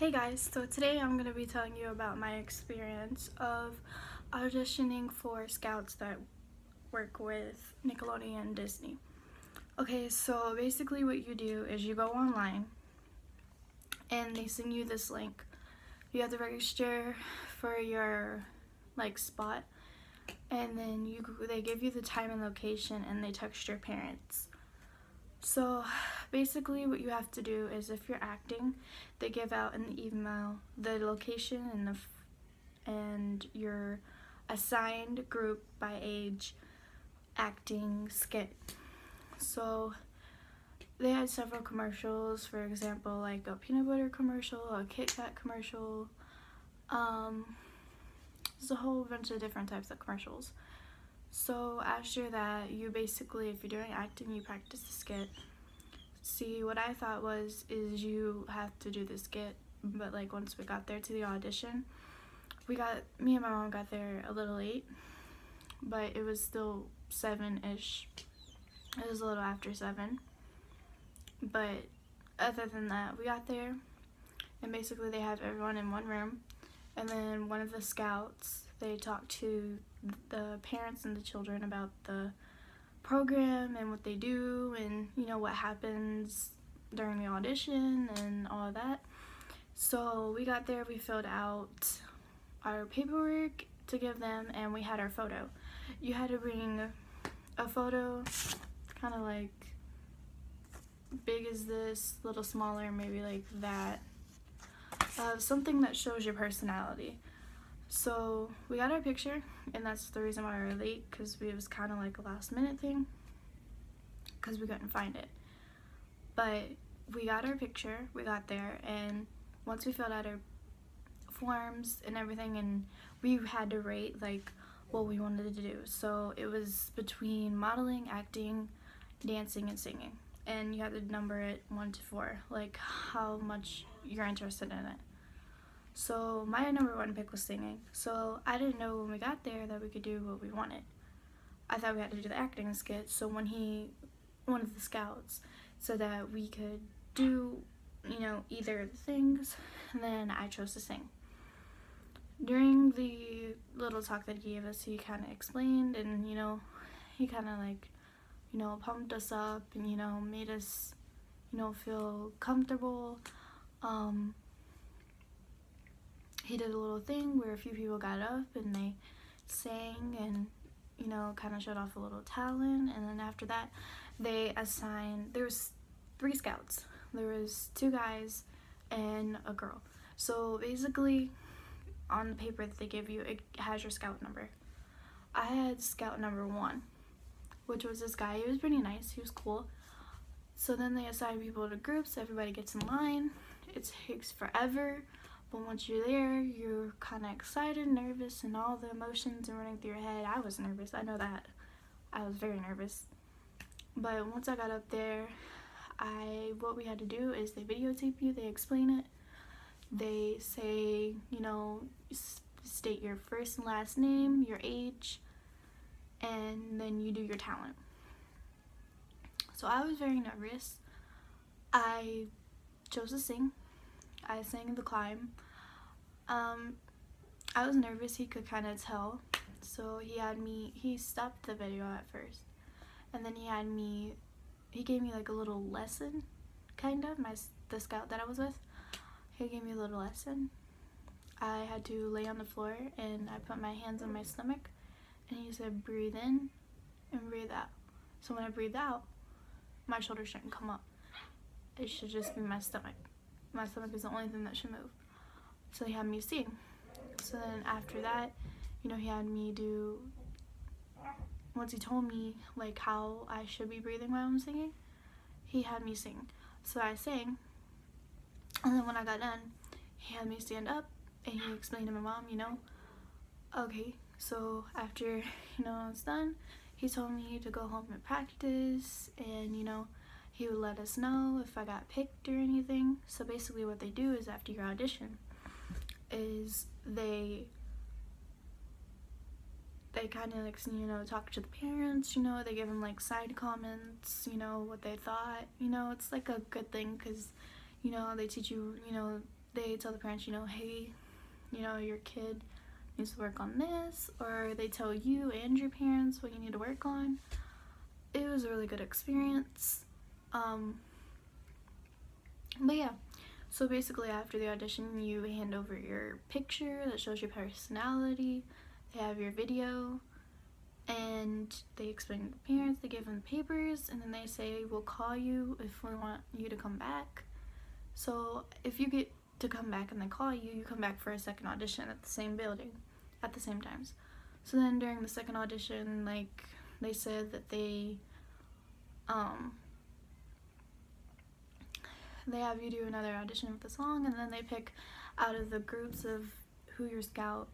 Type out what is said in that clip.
Hey guys, so today I'm going to be telling you about my experience of auditioning for scouts that work with Nickelodeon and Disney. Okay, so basically what you do is you go online and they send you this link. You have to register for your spot, and then they give you the time and location and they text your parents. So basically what you have to do is, if you're acting, they give out in the email the location and your assigned group by age acting skit. So they had several commercials, for example, like a peanut butter commercial, a Kit Kat commercial. There's a whole bunch of different types of commercials. So after that, you basically, if you're doing acting, you practice the skit. See, what I thought is you have to do the skit, but once we got there to the audition, me and my mom got there a little late, but it was still 7-ish. It was a little after 7. But other than that, we got there, and basically they have everyone in one room, and then one of the scouts, they talk to the parents and the children about the program and what they do and what happens during the audition and all of that. So we got there, we filled out our paperwork to give them, and we had our photo. You had to bring a photo kind of like big as this, a little smaller, maybe like that, something that shows your personality. So we got our picture, and that's the reason why we were late, because it was kind of like a last minute thing because we couldn't find it. But we got our picture, we got there, and once we filled out our forms and everything, and we had to rate what we wanted to do. So it was between modeling, acting, dancing, and singing, and you had to number it 1 to 4, like how much you're interested in it. So my number 1 pick was singing. So I didn't know when we got there that we could do what we wanted. I thought we had to do the acting skit. So when one of the scouts said that we could do, either of the things, and then I chose to sing. During the little talk that he gave us, he kind of explained, and he kind of pumped us up, and made us feel comfortable. He did a little thing where a few people got up and they sang and kind of showed off a little talent. And then after that, they assigned, there was 3 scouts. There was 2 guys and a girl. So basically, on the paper that they give you, it has your scout number. I had scout number 1, which was this guy. He was pretty nice, he was cool. So then they assign people to groups, everybody gets in line. It takes forever, but once you're there, you're kind of excited, nervous, and all the emotions are running through your head. I was nervous, I know that. I was very nervous. But once I got up there, what we had to do is they videotape you, they explain it. They say, state your first and last name, your age, and then you do your talent. So I was very nervous. I chose to sing. I sang The Climb. I was nervous, he could kind of tell. So he stopped the video at first. And then he gave me a little lesson, kind of, the scout that I was with. He gave me a little lesson. I had to lay on the floor, and I put my hands on my stomach, and he said, breathe in and breathe out. So when I breathe out, my shoulders shouldn't come up. It should just be my stomach. My stomach is the only thing that should move. So he had me sing. So then after that, he had me do, once he told me how I should be breathing while I'm singing, he had me sing. So I sang, and then when I got done, he had me stand up, and he explained to my mom, okay, so after, it's done, he told me to go home and practice, and, he would let us know if I got picked or anything. So basically what they do is, after your audition, is they kind of talk to the parents, they give them side comments, what they thought. It's a good thing, because they teach you they tell the parents, hey, your kid needs to work on this, or they tell you and your parents what you need to work on. It was a really good experience. But yeah, so basically after the audition, you hand over your picture that shows your personality. They have your video, and they explain to the parents, they give them the papers, and then they say, we'll call you if we want you to come back. So if you get to come back and they call you, you come back for a second audition at the same building at the same times. So then during the second audition, like, they said that they have you do another audition with the song, and then they pick out of the groups of who your scout